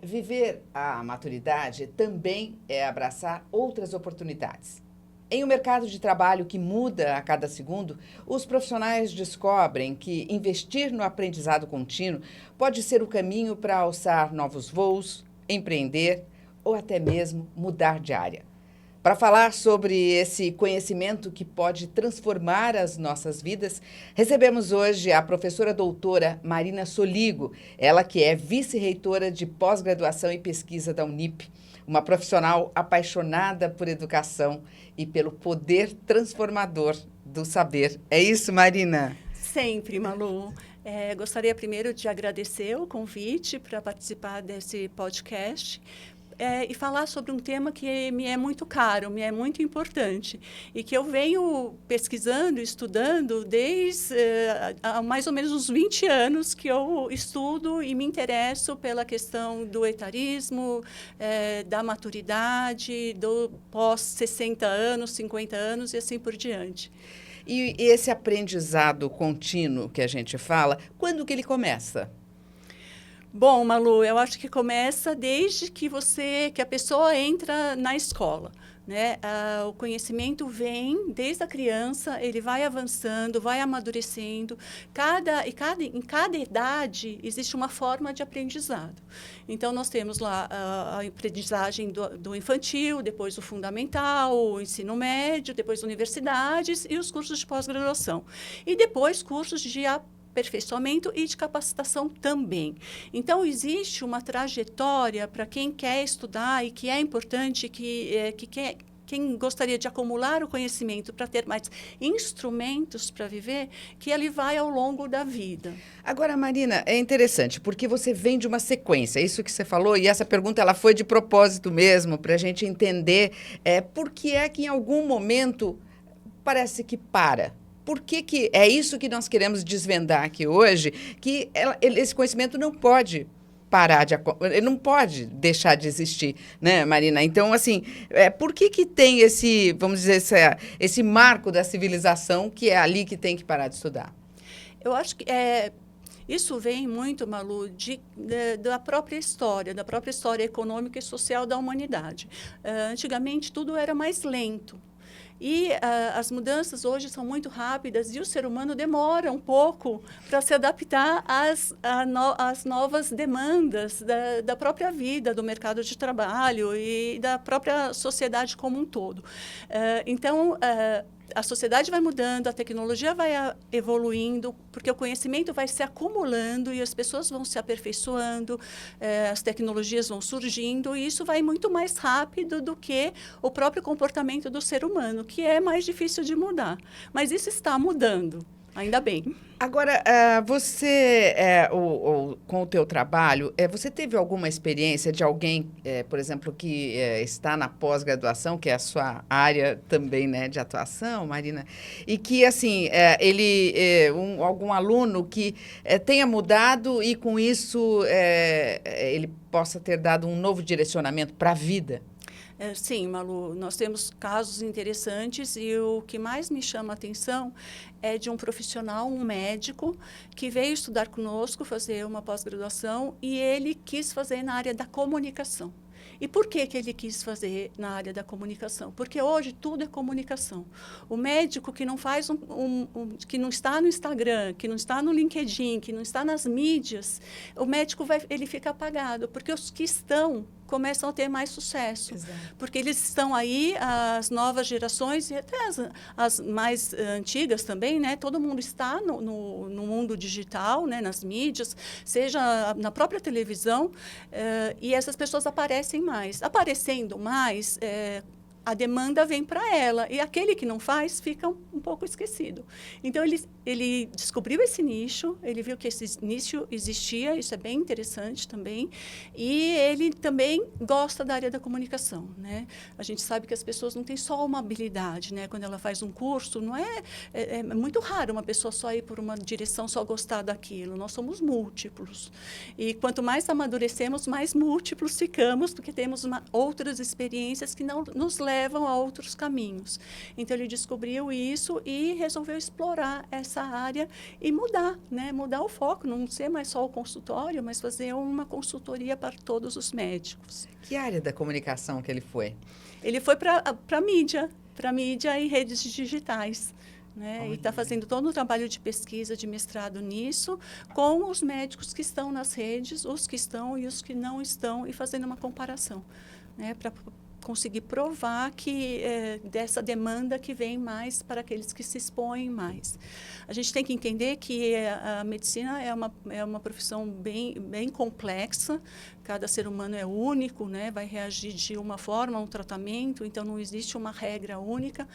Viver a maturidade também é abraçar outras oportunidades. Em um mercado de trabalho que muda a cada segundo, os profissionais descobrem que investir no aprendizado contínuo pode ser o caminho para alçar novos voos, empreender ou até mesmo mudar de área. Para falar sobre esse conhecimento que pode transformar as nossas vidas, recebemos hoje a professora doutora Marina Soligo, ela que é vice-reitora de pós-graduação e pesquisa da Unip, uma profissional apaixonada por educação e pelo poder transformador do saber. É isso, Marina? Sempre, Malu. Gostaria primeiro de agradecer o convite para participar desse podcast. E falar sobre um tema que me é muito caro, me é muito importante e que eu venho pesquisando, estudando desde há mais ou menos uns 20 anos que eu estudo e me interesso pela questão do etarismo, da maturidade, do pós-60 anos, 50 anos e assim por diante. E esse aprendizado contínuo que a gente fala, quando que ele começa? Bom, Malu, eu acho que começa desde que a pessoa entra na escola, né? O conhecimento vem desde a criança, ele vai avançando, vai amadurecendo. Em cada idade existe uma forma de aprendizado. Então, nós temos lá a aprendizagem do infantil, depois o fundamental, o ensino médio, depois universidades e os cursos de pós-graduação. E depois cursos de aperfeiçoamento e de capacitação também. Então, existe uma trajetória para quem quer estudar e que é importante, quem gostaria de acumular o conhecimento para ter mais instrumentos para viver, que ele vai ao longo da vida. Agora, Marina, é interessante, porque você vem de uma sequência, é isso que você falou, e essa pergunta ela foi de propósito mesmo, para a gente entender por que é que em algum momento parece que para. Por que é isso que nós queremos desvendar aqui hoje, que esse conhecimento não pode parar ele não pode deixar de existir, né, Marina? Então, assim, por que tem esse, vamos dizer, esse marco da civilização que é ali que tem que parar de estudar? Eu acho que isso vem muito, Malu, da própria história econômica e social da humanidade. Antigamente, tudo era mais lento. E as mudanças hoje são muito rápidas e o ser humano demora um pouco para se adaptar às novas demandas da própria vida, do mercado de trabalho e da própria sociedade como um todo. Então, a sociedade vai mudando, a tecnologia vai evoluindo, porque o conhecimento vai se acumulando e as pessoas vão se aperfeiçoando, as tecnologias vão surgindo, e isso vai muito mais rápido do que o próprio comportamento do ser humano, que é mais difícil de mudar. Mas isso está mudando, ainda bem. Agora, você, com o teu trabalho, você teve alguma experiência de alguém, por exemplo, que está na pós-graduação, que é a sua área também, né, de atuação, Marina, e que, assim, algum aluno que tenha mudado e, com isso, ele possa ter dado um novo direcionamento para a vida? Sim, Malu, nós temos casos interessantes e o que mais me chama a atenção é de um profissional, um médico, que veio estudar conosco, fazer uma pós-graduação, e ele quis fazer na área da comunicação. E por que ele quis fazer na área da comunicação? Porque hoje tudo é comunicação. O médico que não faz que não está no Instagram, que não está no LinkedIn, que não está nas mídias, o médico ele fica apagado, porque os que estão começam a ter mais sucesso. Exato. Porque eles estão aí, as novas gerações, e até as mais antigas também, né? Todo mundo está no mundo digital, né? Nas mídias, seja na própria televisão, e essas pessoas aparecem mais. Aparecendo mais, a demanda vem para ela, e aquele que não faz fica um pouco esquecido. Então, ele descobriu esse nicho, ele viu que esse nicho existia, isso é bem interessante também, e ele também gosta da área da comunicação, né? A gente sabe que as pessoas não têm só uma habilidade, né? Quando ela faz um curso, não é muito raro uma pessoa só ir por uma direção, só gostar daquilo. Nós somos múltiplos. E quanto mais amadurecemos, mais múltiplos ficamos, porque temos outras experiências que não nos levam levam a outros caminhos. Então, ele descobriu isso e resolveu explorar essa área e mudar, né? Mudar o foco, não ser mais só o consultório, mas fazer uma consultoria para todos os médicos. Que área da comunicação que ele foi? Ele foi para mídia e redes digitais. Né? E está fazendo todo um trabalho de pesquisa, de mestrado nisso, com os médicos que estão nas redes, os que estão e os que não estão, e fazendo uma comparação, né? Para conseguir provar que dessa demanda que vem mais para aqueles que se expõem mais. A gente tem que entender que a medicina é uma profissão bem complexa, cada ser humano é único, né? Vai reagir de uma forma a um tratamento, então não existe uma regra única,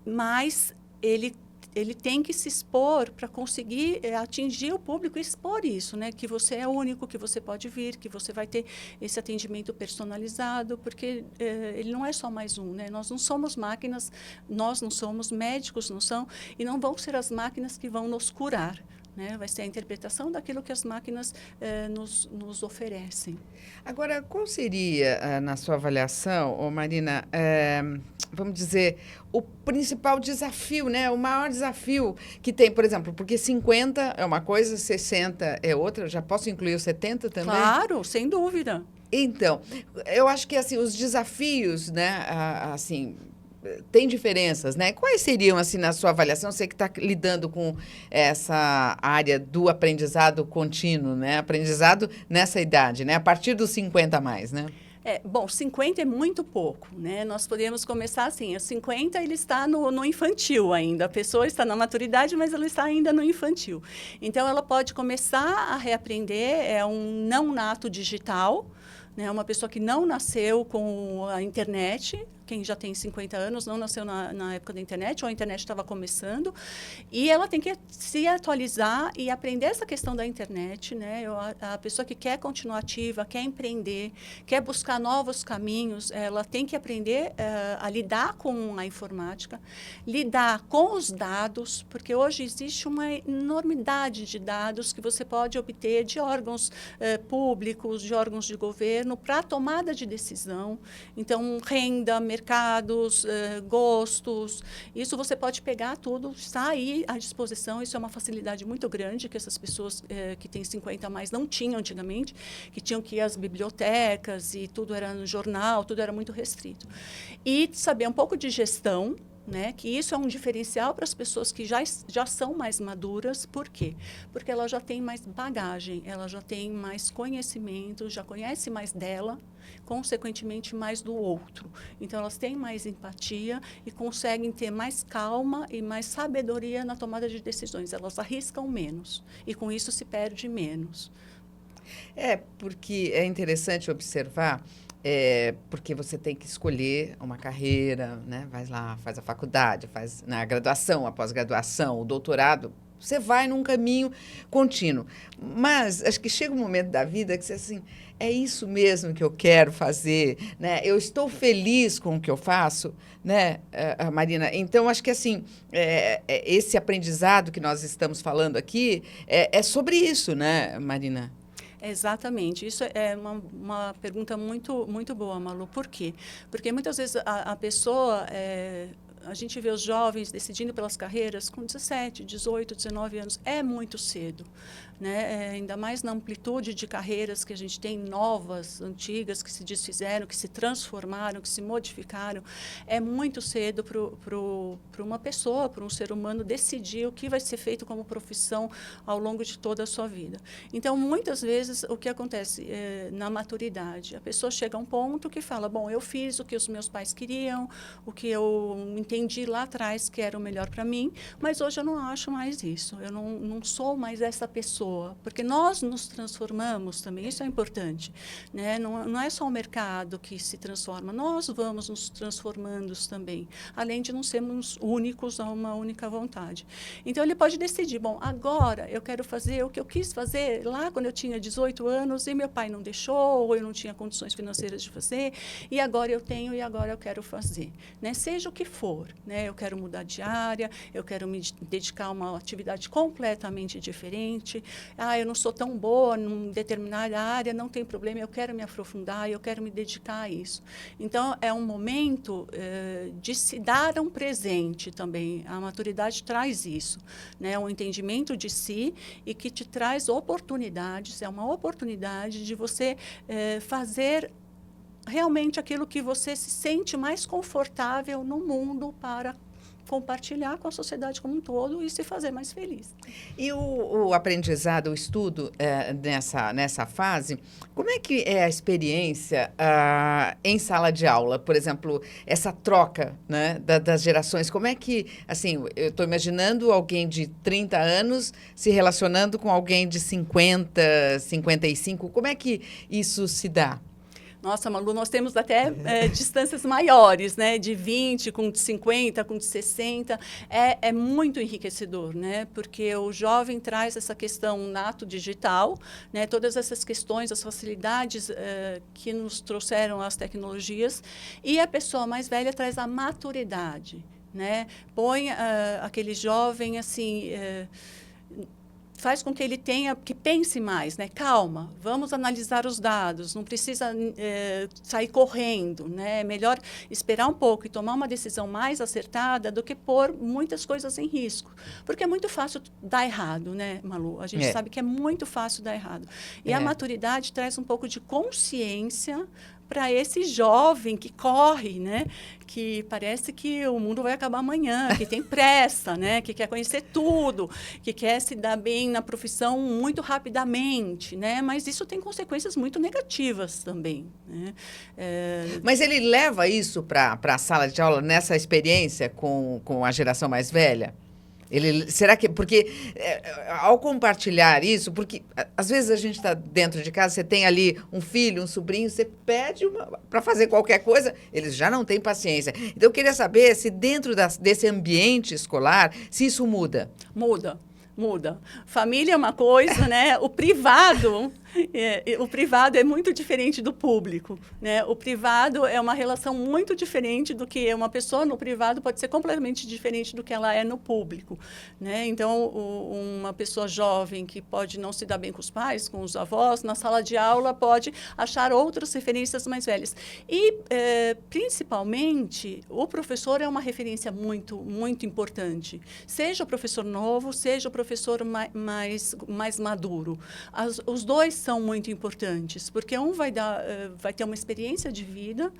mas ele tem que se expor para conseguir atingir o público e expor isso, né? Que você é único, que você pode vir, que você vai ter esse atendimento personalizado, porque ele não é só mais um, né? Nós não somos máquinas, nós não somos, médicos não são, e não vão ser as máquinas que vão nos curar. Né? Vai ser a interpretação daquilo que as máquinas nos oferecem. Agora, qual seria, na sua avaliação, Marina, vamos dizer, o principal desafio, né? O maior desafio que tem, por exemplo, porque 50 é uma coisa, 60 é outra, já posso incluir os 70 também? Claro, sem dúvida. Então, eu acho que assim, os desafios, né, assim, tem diferenças, né? Quais seriam, assim, na sua avaliação? Você que está lidando com essa área do aprendizado contínuo, né? Aprendizado nessa idade, né? A partir dos 50 a mais, né? Bom, 50 é muito pouco, né? Nós podemos começar assim, aos 50 ele está no infantil ainda, a pessoa está na maturidade, mas ela está ainda no infantil. Então, ela pode começar a reaprender, é um não nato digital, né? Uma pessoa que não nasceu com a internet. Quem já tem 50 anos não nasceu na época da internet, ou a internet estava começando, e ela tem que se atualizar e aprender essa questão da internet, né? A pessoa que quer continuar ativa, quer empreender, quer buscar novos caminhos, ela tem que aprender a lidar com a informática, lidar com os dados, porque hoje existe uma enormidade de dados que você pode obter de órgãos públicos, de órgãos de governo, para tomada de decisão. Então, renda, mercados, gostos, isso você pode pegar tudo, está aí à disposição, isso é uma facilidade muito grande que essas pessoas que têm 50 a mais não tinham antigamente, que tinham que ir às bibliotecas e tudo era no jornal, tudo era muito restrito. E saber um pouco de gestão, né, que isso é um diferencial para as pessoas que já são mais maduras. Por quê? Porque ela já tem mais bagagem, ela já tem mais conhecimento, já conhece mais dela, consequentemente mais do outro. Então, elas têm mais empatia e conseguem ter mais calma e mais sabedoria na tomada de decisões. Elas arriscam menos e, com isso, se perde menos. Porque é interessante observar, porque você tem que escolher uma carreira, né? Vai lá, faz a faculdade, faz a graduação, a pós-graduação, o doutorado. Você vai num caminho contínuo. Mas acho que chega um momento da vida que você assim, é isso mesmo que eu quero fazer, né? Eu estou feliz com o que eu faço, né, Marina? Então, acho que assim, esse aprendizado que nós estamos falando aqui é sobre isso, né, Marina? Exatamente. Isso é uma pergunta muito, muito boa, Malu. Por quê? Porque muitas vezes a pessoa... a gente vê os jovens decidindo pelas carreiras com 17, 18, 19 anos. É muito cedo, né? Ainda mais na amplitude de carreiras que a gente tem, novas, antigas, que se desfizeram, que se transformaram, que se modificaram. É muito cedo para uma pessoa, para um ser humano, decidir o que vai ser feito como profissão ao longo de toda a sua vida. Então, muitas vezes, o que acontece na maturidade? A pessoa chega a um ponto que fala, bom, eu fiz o que os meus pais queriam, o que eu entendi lá atrás que era o melhor para mim, mas hoje eu não acho mais isso. Eu não sou mais essa pessoa, porque nós nos transformamos também, isso é importante, né? Não é só o mercado que se transforma, nós vamos nos transformando também, além de não sermos únicos a uma única vontade. Então, ele pode decidir, bom, agora eu quero fazer o que eu quis fazer lá quando eu tinha 18 anos e meu pai não deixou, ou eu não tinha condições financeiras de fazer, e agora eu tenho e agora eu quero fazer, né? Seja o que for. for, né? Eu quero mudar de área, eu quero me dedicar a uma atividade completamente diferente. Eu não sou tão boa em determinada área, não tem problema, eu quero me aprofundar, eu quero me dedicar a isso. Então, é um momento de se dar um presente também. A maturidade traz isso, né? Um entendimento de si e que te traz oportunidades, é uma oportunidade de você fazer realmente aquilo que você se sente mais confortável no mundo para compartilhar com a sociedade como um todo e se fazer mais feliz. E o aprendizado, o estudo nessa fase, como é que é a experiência em sala de aula? Por exemplo, essa troca, né, das gerações, como é que, assim, eu estou imaginando alguém de 30 anos se relacionando com alguém de 50, 55, como é que isso se dá? Nossa, Malu, nós temos até distâncias maiores, né? De 20, com de 50, com de 60. É muito enriquecedor, né? Porque o jovem traz essa questão nato digital, né? Todas essas questões, as facilidades que nos trouxeram as tecnologias. E a pessoa mais velha traz a maturidade, né? Põe aquele jovem, assim... faz com que ele que pense mais, né? Calma, vamos analisar os dados, não precisa sair correndo, né? É melhor esperar um pouco e tomar uma decisão mais acertada do que pôr muitas coisas em risco. Porque é muito fácil dar errado, né, Malu? A gente sabe que é muito fácil dar errado. E a maturidade traz um pouco de consciência para esse jovem que corre, né? Que parece que o mundo vai acabar amanhã, que tem pressa, né? Que quer conhecer tudo, que quer se dar bem na profissão muito rapidamente, né? Mas isso tem consequências muito negativas também, né? Mas ele leva isso para a sala de aula nessa experiência com a geração mais velha? Será que... Porque, ao compartilhar isso, porque às vezes a gente está dentro de casa, você tem ali um filho, um sobrinho, você pede para fazer qualquer coisa, eles já não têm paciência. Então, eu queria saber se dentro desse ambiente escolar, se isso muda. Muda. Família é uma coisa, né? O privado é muito diferente do público, né? O privado é uma relação muito diferente do que uma pessoa no privado pode ser completamente diferente do que ela é no público, né? Então, uma pessoa jovem que pode não se dar bem com os pais, com os avós, na sala de aula pode achar outras referências mais velhas. E, principalmente, o professor é uma referência muito, muito importante. Seja o professor novo, seja o professor mais maduro. Os dois são muito importantes, porque um vai ter uma experiência de vida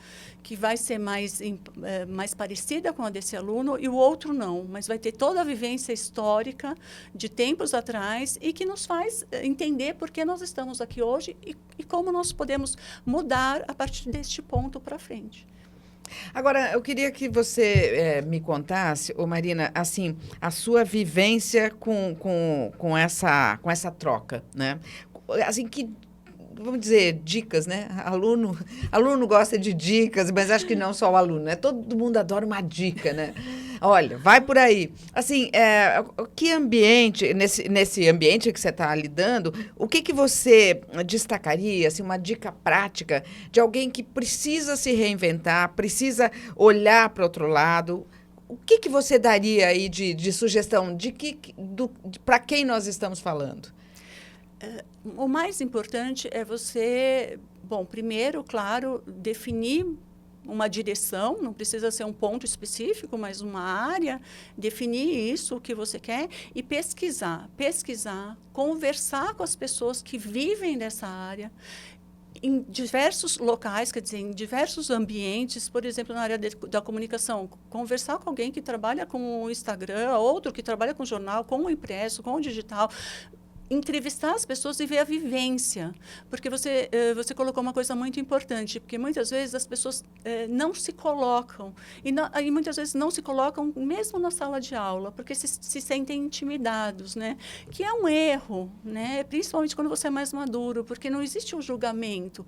que vai ser mais parecida com a desse aluno e o outro não, mas vai ter toda a vivência histórica de tempos atrás e que nos faz entender por que nós estamos aqui hoje e como nós podemos mudar a partir deste ponto para frente. Agora, eu queria que você me contasse, Marina, assim, a sua vivência com essa troca, né? Assim, vamos dizer, dicas, né? Aluno gosta de dicas, mas acho que não só o aluno, né? Todo mundo adora uma dica, né? Olha, vai por aí. Assim, que ambiente, nesse ambiente que você está lidando, o que você destacaria, assim, uma dica prática de alguém que precisa se reinventar, precisa olhar para o outro lado? O que você daria aí de sugestão para quem nós estamos falando? O mais importante é você, primeiro, claro, definir uma direção, não precisa ser um ponto específico, mas uma área, definir isso, o que você quer, e pesquisar, conversar com as pessoas que vivem nessa área, em diversos locais, quer dizer, em diversos ambientes, por exemplo, na área da comunicação, conversar com alguém que trabalha com o Instagram, outro que trabalha com o jornal, com o impresso, com o digital, entrevistar as pessoas e ver a vivência, porque você colocou uma coisa muito importante, porque muitas vezes as pessoas não se colocam, e muitas vezes não se colocam mesmo na sala de aula, porque se sentem intimidados, né? Que é um erro, né? Principalmente quando você é mais maduro, porque não existe um julgamento.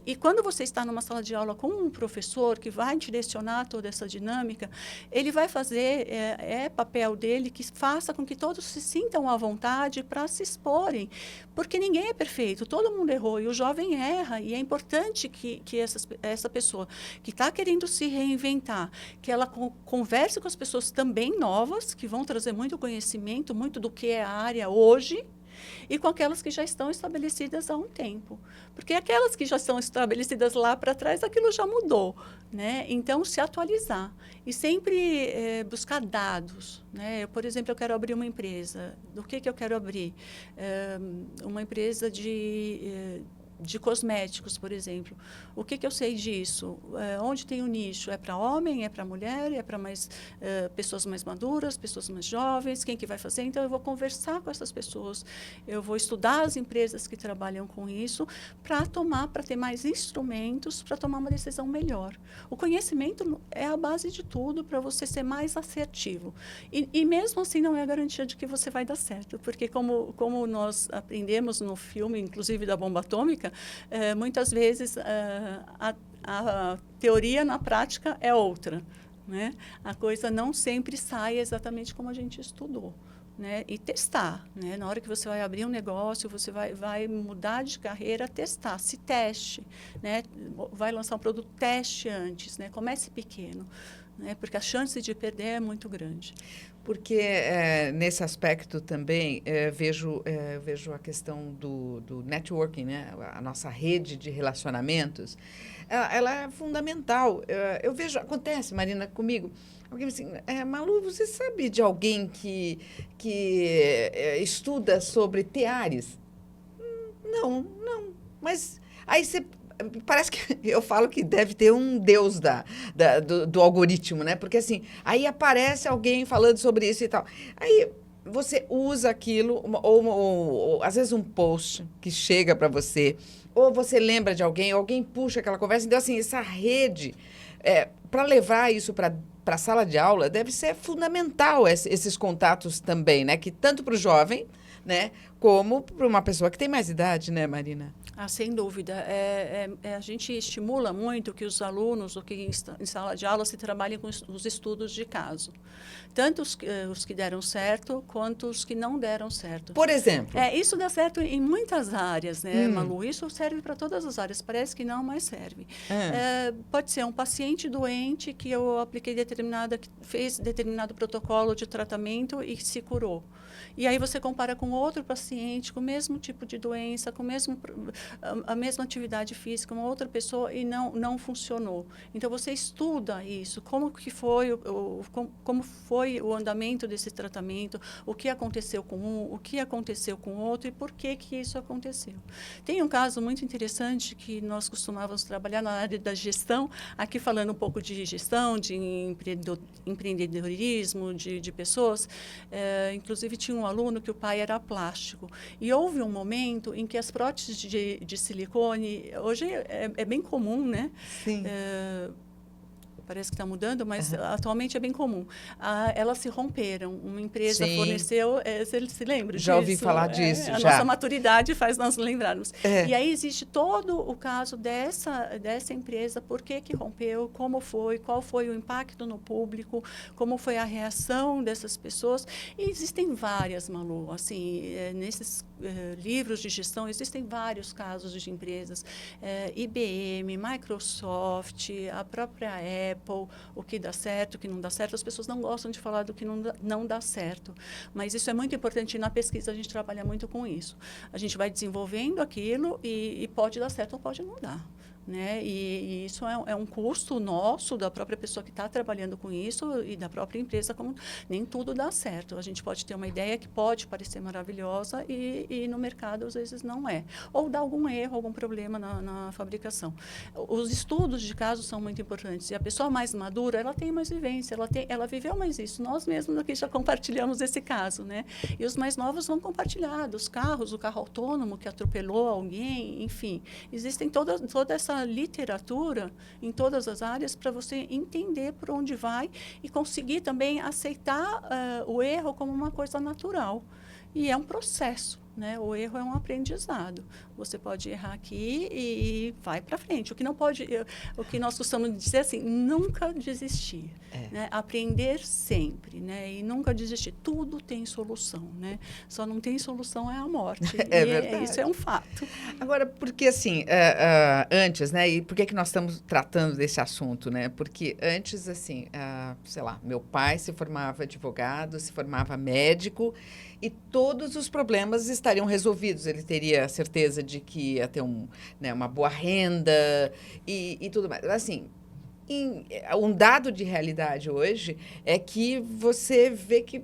E quando você está numa sala de aula com um professor que vai direcionar toda essa dinâmica, ele vai fazer, papel dele, que faça com que todos se sintam à vontade para se exporem, porque ninguém é perfeito, todo mundo errou, e o jovem erra, e é importante que essa pessoa que está querendo se reinventar, que ela converse com as pessoas também novas, que vão trazer muito conhecimento, muito do que é a área hoje, e com aquelas que já estão estabelecidas há um tempo. Porque aquelas que já estão estabelecidas lá para trás, aquilo já mudou, né? Então, se atualizar e sempre buscar dados, né? Por exemplo, eu quero abrir uma empresa. Do que eu quero abrir? Uma empresa de cosméticos, por exemplo. O que eu sei disso? Onde tem o nicho? É para homem? É para mulher? É para pessoas mais maduras? Pessoas mais jovens? Quem que vai fazer? Então, eu vou conversar com essas pessoas. Eu vou estudar as empresas que trabalham com isso para ter mais instrumentos para tomar uma decisão melhor. O conhecimento é a base de tudo para você ser mais assertivo. E mesmo assim, não é a garantia de que você vai dar certo, porque como nós aprendemos no filme, inclusive da bomba atômica, muitas vezes a teoria na prática é outra, né? A coisa não sempre sai exatamente como a gente estudou, né? E testar, né? Na hora que você vai abrir um negócio, você vai mudar de carreira, testar, se teste, né? Vai lançar um produto, teste antes, né? Comece pequeno, né? Porque a chance de perder é muito grande. Porque nesse aspecto também vejo a questão do networking, né? A nossa rede de relacionamentos, ela é fundamental. Eu vejo, acontece, Marina, comigo, alguém assim, Malu, você sabe de alguém que estuda sobre teares? Não, mas aí você... Parece que eu falo que deve ter um deus do algoritmo, né? Porque assim, aí aparece alguém falando sobre isso e tal. Aí você usa aquilo, ou às vezes um post que chega para você, ou você lembra de alguém, alguém puxa aquela conversa. Então, assim, essa rede, para levar isso para a sala de aula, deve ser fundamental esses contatos também, né? Que tanto para o jovem, né? Como para uma pessoa que tem mais idade, né, Marina? Sem dúvida. A gente estimula muito que os alunos, ou que em sala de aula, se trabalhem com os estudos de caso. Tanto os que deram certo, quanto os que não deram certo. Por exemplo? Isso dá certo em muitas áreas, né, Malu? Isso serve para todas as áreas. Parece que não, mas serve. Pode ser um paciente doente que eu apliquei que fez determinado protocolo de tratamento e se curou. E aí você compara com outro paciente com o mesmo tipo de doença, com a mesma atividade física, uma outra pessoa, e não funcionou. Então, você estuda isso, como foi o andamento desse tratamento, o que aconteceu com um, o que aconteceu com o outro e por que isso aconteceu. Tem um caso muito interessante que nós costumávamos trabalhar na área da gestão, aqui falando um pouco de gestão, de empreendedorismo, de pessoas. Inclusive, tinha um aluno que o pai era plástico. E houve um momento em que as próteses de silicone, hoje é bem comum, né? Sim. Parece que está mudando, mas atualmente é bem comum. Elas se romperam. Uma empresa forneceu... Você se lembra disso? Já ouvi falar disso, A já. nossa maturidade faz nós lembrarmos. E aí existe todo o caso dessa empresa, por que rompeu, como foi, qual foi o impacto no público, como foi a reação dessas pessoas. E existem várias, Malu. Assim, nesses livros de gestão, existem vários casos de empresas. IBM, Microsoft, a própria Apple, o que dá certo, o que não dá certo. As pessoas não gostam de falar do que não dá certo. Mas isso é muito importante. E na pesquisa, a gente trabalha muito com isso. A gente vai desenvolvendo aquilo e pode dar certo ou pode não dar. Né? E isso é um custo nosso, da própria pessoa que está trabalhando com isso e da própria empresa, como nem tudo dá certo. A gente pode ter uma ideia que pode parecer maravilhosa e no mercado, às vezes, não é. Ou dá algum erro, algum problema na fabricação. Os estudos de casos são muito importantes. E a pessoa mais madura, ela tem mais vivência, ela viveu mais isso. Nós mesmos aqui já compartilhamos esse caso. Né? E os mais novos vão compartilhar dos carros, o carro autônomo que atropelou alguém, enfim. Existem toda essa literatura em todas as áreas para você entender por onde vai e conseguir também aceitar o erro como uma coisa natural. E é um processo, né? O erro é um aprendizado. Você pode errar aqui e vai para frente. O que não pode, o que nós costumamos dizer assim, nunca desistir, né? Aprender sempre, né? E nunca desistir. Tudo tem solução, né? Só não tem solução é a morte. É verdade. Isso é um fato. Agora, porque assim, antes, né? E por que nós estamos tratando desse assunto, né? Porque antes, assim, sei lá, meu pai se formava advogado, se formava médico e todos os problemas estariam resolvidos. Ele teria a certeza de que ia ter uma boa renda e tudo mais. Assim, um dado de realidade hoje é que você vê que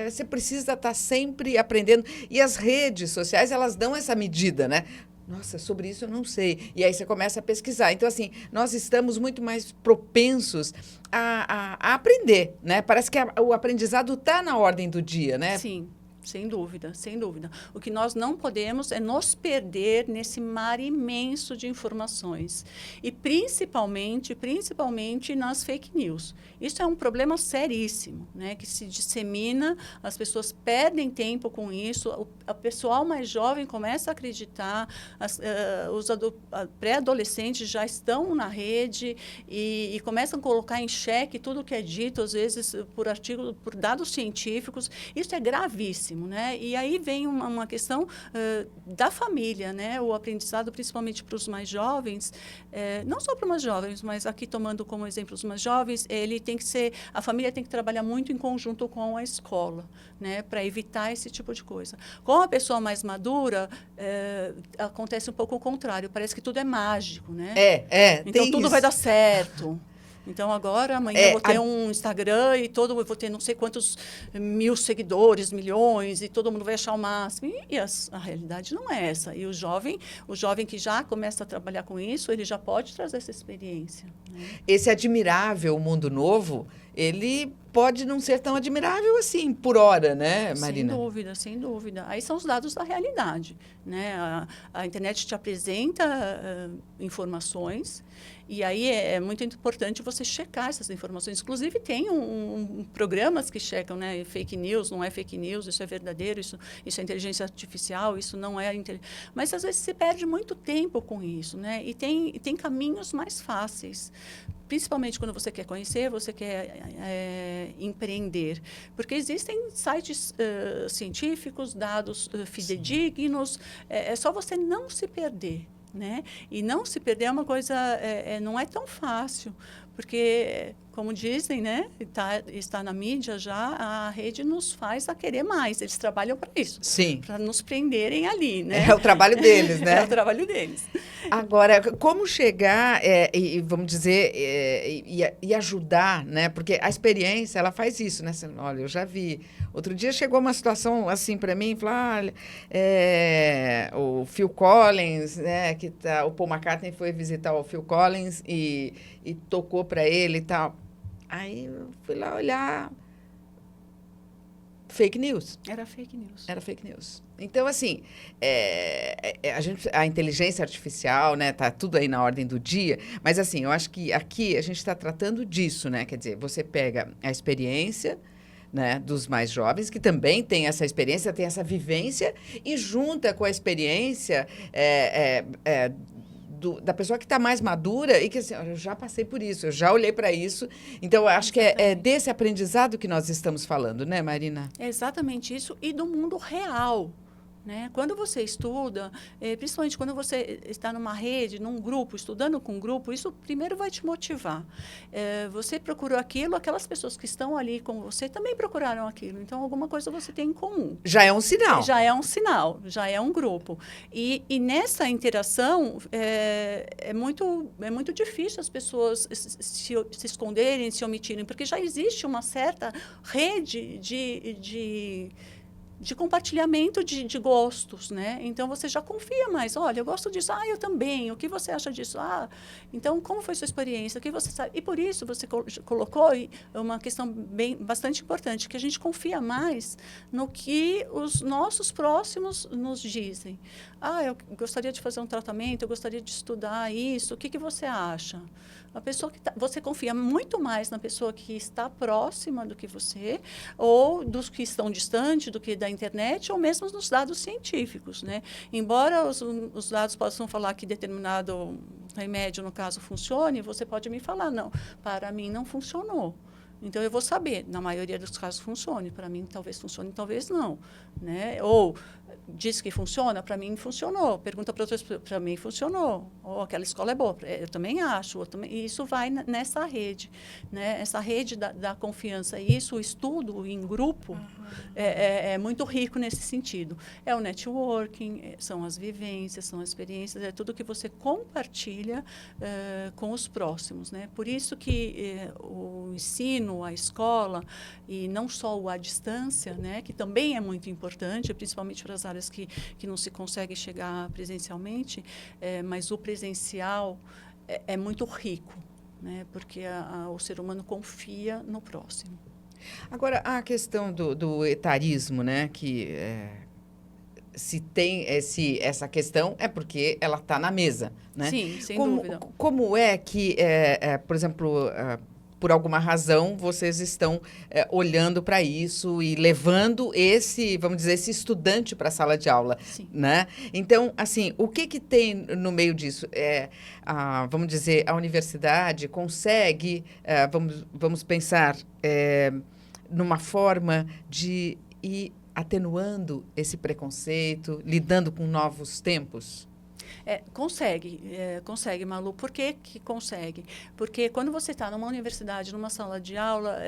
você precisa estar sempre aprendendo. E as redes sociais, elas dão essa medida, né? Nossa, sobre isso eu não sei. E aí você começa a pesquisar. Então, assim, nós estamos muito mais propensos a aprender, né? Parece que o aprendizado está na ordem do dia, né? Sim. Sem dúvida, sem dúvida. O que nós não podemos é nos perder nesse mar imenso de informações. E principalmente nas fake news. Isso é um problema seríssimo, né? Que se dissemina, as pessoas perdem tempo com isso, o pessoal mais jovem começa a acreditar, os pré-adolescentes já estão na rede e começam a colocar em xeque tudo que é dito, às vezes por dados científicos. Isso é gravíssimo. Né? E aí vem uma questão da família, né? O aprendizado, principalmente para os mais jovens, não só para os mais jovens, mas aqui tomando como exemplo os mais jovens, a família tem que trabalhar muito em conjunto com a escola, né? Para evitar esse tipo de coisa. Com a pessoa mais madura, acontece um pouco o contrário, parece que tudo é mágico, né? Então tudo vai dar certo. Então, agora, amanhã eu vou ter um Instagram e eu vou ter não sei quantos mil seguidores, milhões, e todo mundo vai achar o máximo. E a realidade não é essa. E o jovem que já começa a trabalhar com isso, ele já pode trazer essa experiência. Né? Esse admirável mundo novo, ele pode não ser tão admirável assim, por hora, né, Marina? Sem dúvida, sem dúvida. Aí são os dados da realidade, né? A internet te apresenta informações e aí é muito importante você checar essas informações. Inclusive, tem programas que checam, né? Fake news, não é fake news, isso é verdadeiro, isso é inteligência artificial, isso não é... Mas, às vezes, se perde muito tempo com isso, né? E tem caminhos mais fáceis. Principalmente quando você quer conhecer, você quer empreender. Porque existem sites científicos, dados fidedignos, é só você não se perder. Né? E não se perder é uma coisa, não é tão fácil, porque, como dizem, né, está na mídia já, a rede nos faz a querer mais, eles trabalham para isso. Sim. Para nos prenderem ali, né? É o trabalho deles, né? É o trabalho deles. Agora, como chegar, vamos dizer, e ajudar, né? Porque a experiência, ela faz isso, né? Olha, eu já vi. Outro dia chegou uma situação assim para mim, falou, o Phil Collins, né? O Paul McCartney foi visitar o Phil Collins e tocou para ele e tal. Aí eu fui lá olhar. Fake news. Era fake news. Era fake news. Então, assim, a inteligência artificial, né, tá tudo aí na ordem do dia, mas, assim, eu acho que aqui a gente está tratando disso, né? Quer dizer, você pega a experiência, né, dos mais jovens, que também tem essa experiência, tem essa vivência, e junta com a experiência da pessoa que está mais madura e que, assim, eu já passei por isso, eu já olhei para isso. Então, eu acho que é desse aprendizado que nós estamos falando, né, Marina? É exatamente isso, e do mundo real. Né? Quando você estuda, principalmente quando você está numa rede, num grupo, estudando com um grupo, isso primeiro vai te motivar. Você procurou aquilo, aquelas pessoas que estão ali com você também procuraram aquilo. Então, alguma coisa você tem em comum. Já é um sinal. Já é um sinal, já é um grupo. E nessa interação, é muito difícil as pessoas se esconderem, se omitirem, porque já existe uma certa rede de compartilhamento de gostos, né? Então, você já confia mais. Olha, eu gosto disso. Eu também. O que você acha disso? Então, como foi sua experiência? O que você sabe? E por isso, você colocou uma questão bastante importante, que a gente confia mais no que os nossos próximos nos dizem. Eu gostaria de fazer um tratamento, eu gostaria de estudar isso. O que você acha? A pessoa que você confia muito mais na pessoa que está próxima do que você, ou dos que estão distantes do que da internet, ou mesmo nos dados científicos, né? Embora os dados possam falar que determinado remédio, no caso, funcione, você pode me falar, não, para mim não funcionou. Então, eu vou saber, na maioria dos casos funcione, para mim talvez funcione, talvez não, né? Ou diz que funciona, para mim funcionou, pergunta para outras pessoas, para mim funcionou, ou aquela escola é boa, eu também acho, e isso vai nessa rede, né? Essa rede da confiança, e isso, o estudo em grupo, é muito rico nesse sentido. É o networking, são as vivências, são as experiências, é tudo que você compartilha com os próximos, né? Por isso que o ensino, a escola, e não só o à distância, né? Que também é muito importante, principalmente para as áreas que não se consegue chegar presencialmente, mas o presencial é muito rico, né? Porque o ser humano confia no próximo. Agora, a questão do etarismo, né? Que se tem essa questão é porque ela está na mesa, né? Sim, sem dúvida. Como é que, por exemplo, por alguma razão, vocês estão olhando para isso e levando vamos dizer, esse estudante para a sala de aula, Sim. né? Então, assim, o que tem no meio disso? Vamos dizer, a universidade consegue, vamos pensar, numa forma de ir atenuando esse preconceito, lidando com novos tempos? Consegue, Malu. Por que consegue? Porque quando você está numa universidade, numa sala de aula,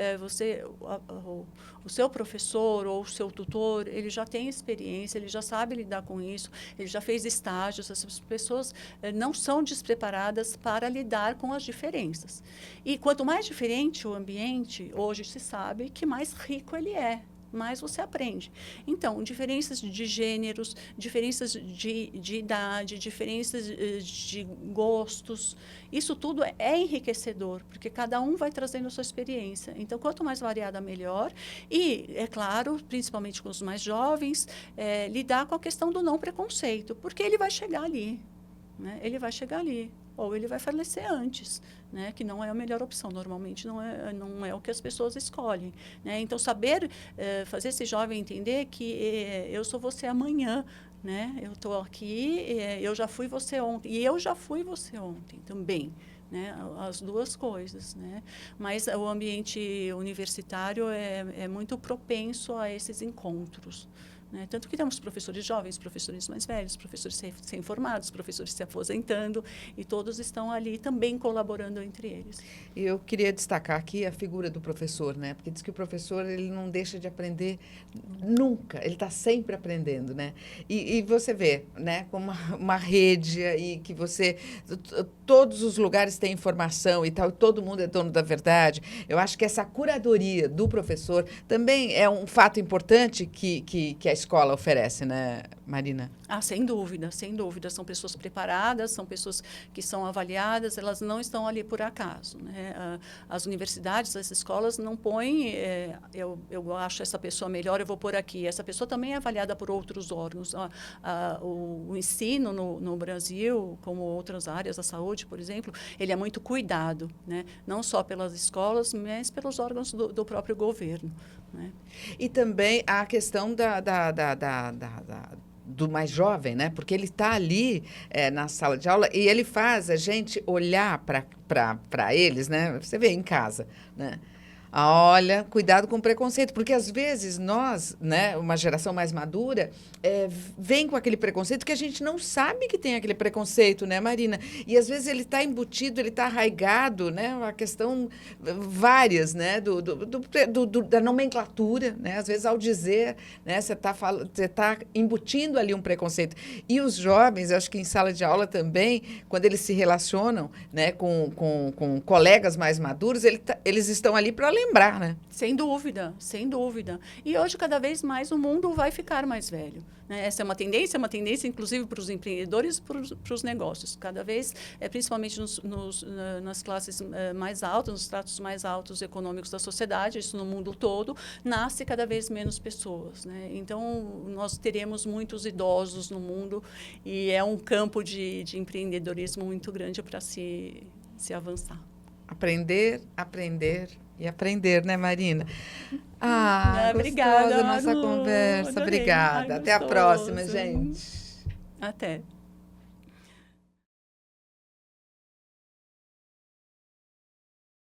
o seu professor ou o seu tutor, ele já tem experiência, ele já sabe lidar com isso, ele já fez estágios, essas pessoas não são despreparadas para lidar com as diferenças. E quanto mais diferente o ambiente, hoje se sabe que mais rico ele é. Mais você aprende. Então, diferenças de gêneros, diferenças de idade, diferenças de gostos, isso tudo é enriquecedor, porque cada um vai trazendo a sua experiência. Então, quanto mais variada, melhor. E, é claro, principalmente com os mais jovens, lidar com a questão do não preconceito, porque ele vai chegar ali, né? Ele vai chegar ali. Ou ele vai falecer antes, né? Que não é a melhor opção. Normalmente não é o que as pessoas escolhem, né? Então, saber fazer esse jovem entender que eu sou você amanhã, né? Eu estou aqui, eu já fui você ontem. E eu já fui você ontem também. Né, as duas coisas, né? Mas o ambiente universitário é muito propenso a esses encontros. Né? Tanto que temos professores jovens, professores mais velhos, professores recém-formados, professores se aposentando, e todos estão ali também colaborando entre eles. E eu queria destacar aqui a figura do professor, né? Porque diz que o professor ele não deixa de aprender nunca, ele está sempre aprendendo, né? E você vê, né? Como uma rede aí que todos os lugares têm informação e tal, e todo mundo é dono da verdade. Eu acho que essa curadoria do professor também é um fato importante que a escola oferece, né, Marina? Sem dúvida, sem dúvida. São pessoas preparadas, são pessoas que são avaliadas, elas não estão ali por acaso, né? As universidades, as escolas não põem, eu acho essa pessoa melhor, eu vou pôr aqui. Essa pessoa também é avaliada por outros órgãos. O ensino no Brasil, como outras áreas da saúde, por exemplo, ele é muito cuidado, né? Não só pelas escolas, mas pelos órgãos do próprio governo, né? E também a questão do mais jovem, né? Porque ele está ali na sala de aula e ele faz a gente olhar para eles, né? Você vê em casa, né? Olha, cuidado com o preconceito, porque às vezes nós, né, uma geração mais madura, vem com aquele preconceito que a gente não sabe que tem aquele preconceito, né, Marina? E às vezes ele está embutido, ele está arraigado, né? A questão várias, né, da nomenclatura, né? Às vezes ao dizer, né, você tá embutindo ali um preconceito. E os jovens, eu acho que em sala de aula também, quando eles se relacionam, né, com colegas mais maduros, eles estão ali para lembrar, né? Sem dúvida, sem dúvida. E hoje, cada vez mais, o mundo vai ficar mais velho, né? Essa é uma tendência inclusive para os empreendedores e para os negócios. Cada vez, principalmente nas classes mais altas, nos estratos mais altos econômicos da sociedade, isso no mundo todo, nasce cada vez menos pessoas, né? Então, nós teremos muitos idosos no mundo e é um campo de empreendedorismo muito grande para se avançar. Aprender, aprender e aprender, né, Marina? Obrigada, gostosa a nossa Malu. conversa. Adorei. Obrigada. Ai, Até a gostoso. próxima, gente. Até.